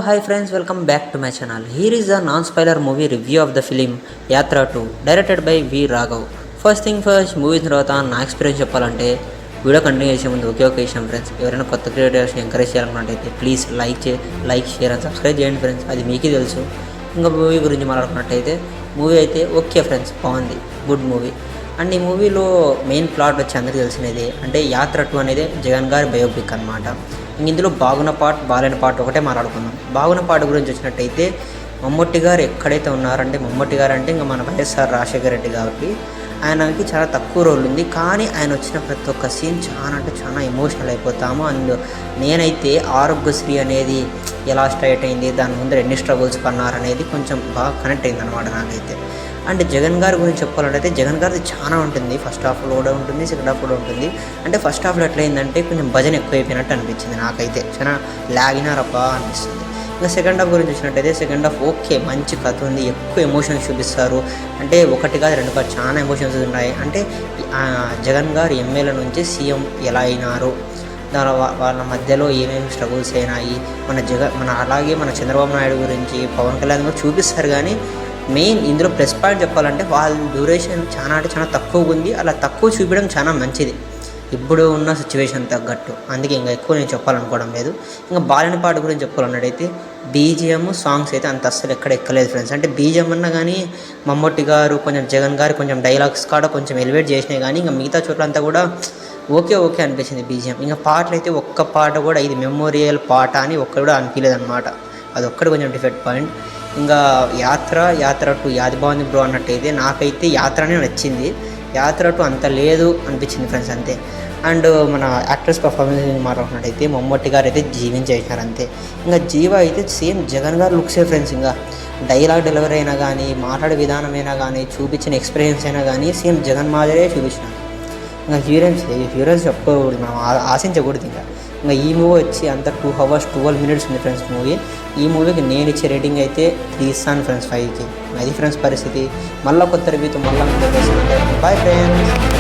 Hi friends, welcome back to my channel. Here is a non-spoiler movie review of the film Yatra 2, directed by V. Raghav. First thing first movie తర్వాత నా experience చెప్పాలంటే video continue చేసే ముందు ఒకే ఒక విషయం friends, ఎవరైనా కొత్త క్రియేటర్స్ని ఎంకరేజ్ చేయాలనుకున్నట్టయితే please like share and subscribe చేయండి ఫ్రెండ్స్, అది మీకే తెలుసు. ఇంకా మూవీ గురించి మాట్లాడుకున్నట్టయితే మూవీ అయితే ఓకే ఫ్రెండ్స్, బాగుంది, గుడ్ మూవీ. అండ్ ఈ మూవీలో మెయిన్ ప్లాట్ వచ్చి అందరికీ తెలిసినది అంటే యాత్ర 2 అనేది జగన్ గారి బయోపిక్ అనమాట. ఇందులో బాగున్న పార్ట్ బాగాలేని పార్ట్ ఒకటే మాట్లాడుకుందాం. బాగున్న పార్ట్ గురించి వచ్చినట్టయితే మమ్మూటి గారు ఎక్కడైతే ఉన్నారంటే మమ్మూటి గారు అంటే ఇంకా మన వైఎస్ఆర్ రాజశేఖర రెడ్డి కాబట్టి ఆయనకి చాలా తక్కువ రోల్ ఉంది, కానీ ఆయన వచ్చిన ప్రతి ఒక్క సీన్ చాలా అంటే చాలా ఎమోషనల్ అయిపోతాము. అండ్ నేనైతే ఆరోగ్యశ్రీ అనేది ఎలా స్ట్రైట్ అయింది, దాని ముందర ఎన్ని స్ట్రగుల్స్ పన్నారనేది కొంచెం బాగా కనెక్ట్ అయింది అనమాట నాకైతే. అండ్ జగన్ గారి గురించి చెప్పాలంటే జగన్ గారిది చాలా ఉంటుంది, ఫస్ట్ హాఫ్లో కూడా ఉంటుంది, సెకండ్ హాఫ్ కూడా ఉంటుంది. అంటే ఫస్ట్ హాఫ్లో ఎట్లయిందంటే కొంచెం భజన ఎక్కువైపోయినట్టు అనిపించింది నాకైతే, చాలా లాగినారబ్బా అనిపిస్తుంది. ఇంకా సెకండ్ హాఫ్ గురించి వచ్చినట్టయితే సెకండ్ హాఫ్ ఓకే, మంచి కథ ఉంది, ఎక్కువ ఎమోషన్స్ చూపిస్తారు. అంటే ఒకటి కాదు రెండు కాదు, చాలా ఎమోషన్స్ ఉన్నాయి. అంటే జగన్ గారు ఎమ్మెల్యే నుంచి సీఎం ఎలా అయినారు, దాని వాళ్ళ మధ్యలో ఏమేమి స్ట్రగుల్స్ అయినాయి, మన అలాగే మన చంద్రబాబు నాయుడు గురించి పవన్ కళ్యాణ్ కూడా చూపిస్తారు. కానీ మెయిన్ ఇందులో ప్లస్ పాయింట్ చెప్పాలంటే వాళ్ళ డ్యూరేషన్ చాలా అంటే చాలా తక్కువగా ఉంది. అలా తక్కువ చూపించడం చాలా మంచిది ఇప్పుడు ఉన్న సిచ్యువేషన్ తగ్గట్టు. అందుకే ఇంకా ఎక్కువ నేను చెప్పాలనుకోవడం లేదు. ఇంకా బాలిన పాట గురించి చెప్పాలన్నట్టయితే బీజిఎం సాంగ్స్ అయితే అంత అస్సలు ఎక్కడ ఎక్కలేదు ఫ్రెండ్స్. అంటే బీజిఎం అన్నా కానీ మమ్మూటి గారు కొంచెం జగన్ గారు కొంచెం డైలాగ్స్ కాడ కొంచెం ఎలివేట్ చేసినాయి, కానీ ఇంకా మిగతా చోట్లంతా కూడా ఓకే అనిపించింది బీజిఎం. ఇంకా పాటలు అయితే ఒక్క పాట కూడా ఇది మెమోరియల్ పాట అని ఒక్కడు కూడా అనిపించలేదు అనమాట, అది ఒక్కటి కొంచెం డిఫెక్ట్ పాయింట్. ఇంకా యాత్ర 2 యాది బాగుంది బ్రో అన్నట్టయితే నాకైతే యాత్రనే నచ్చింది, యాత్ర 2 అంత లేదు అనిపించింది ఫ్రెండ్స్ అంతే. అండ్ మన యాక్ట్రెస్ పర్ఫార్మెన్స్ మాట్లాడుకున్నట్టయితే మమ్మూటి గారు అయితే జీవించేసినారు అంతే. ఇంకా జీవ అయితే సేమ్ జగన్ గారు లుక్సే ఫ్రెండ్స్. ఇంకా డైలాగ్ డెలివరీ అయినా కానీ మాట్లాడే విధానమైనా కానీ చూపించిన ఎక్స్పీరియన్స్ అయినా కానీ సేమ్ జగన్ మాదిరే చూపించినారు. ఇంకా హీరోయిన్స్ చెప్పకూడదు, మనం ఆశించకూడదు. ఇంకా ఈ మూవీ వచ్చి అంత 2 hours 12 minutes ఉంది ఫ్రెండ్స్ మూవీ. ఈ మూవీకి నేను ఇచ్చే రేటింగ్ అయితే 3 ఇస్తాను ఫ్రెండ్స్, 5కి. అది ఫ్రెండ్స్ పరిస్థితి. మళ్ళీ కొత్త రివ్యూతో మళ్ళీ బాయ్ ఫ్రెండ్స్.